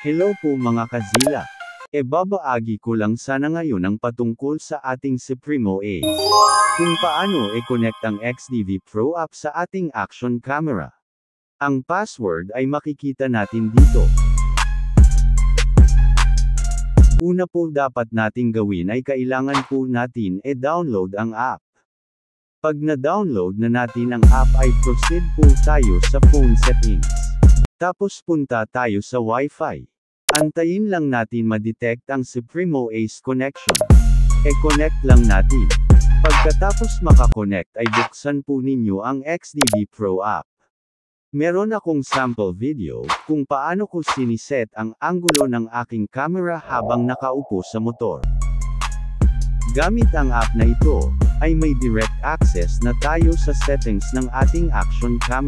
Hello po mga kazila. Babaagi ko lang sana ngayon ang patungkol sa ating Supremo Ace. Kung paano i-connect ang XDV Pro app sa ating action camera. Ang password ay makikita natin dito. Una po dapat nating gawin ay kailangan po natin download ang app. Pag na-download na natin ang app ay proceed po tayo sa phone settings. Tapos punta tayo sa Wi-Fi. Antayin lang natin ma-detect ang Supremo Ace connection. Connect lang natin. Pagkatapos makakonect ay buksan po ninyo ang XDV Pro app. Meron akong sample video kung paano ko siniset ang anggulo ng aking camera habang nakaupo sa motor. Gamit ang app na ito, ay may direct access na tayo sa settings ng ating action camera.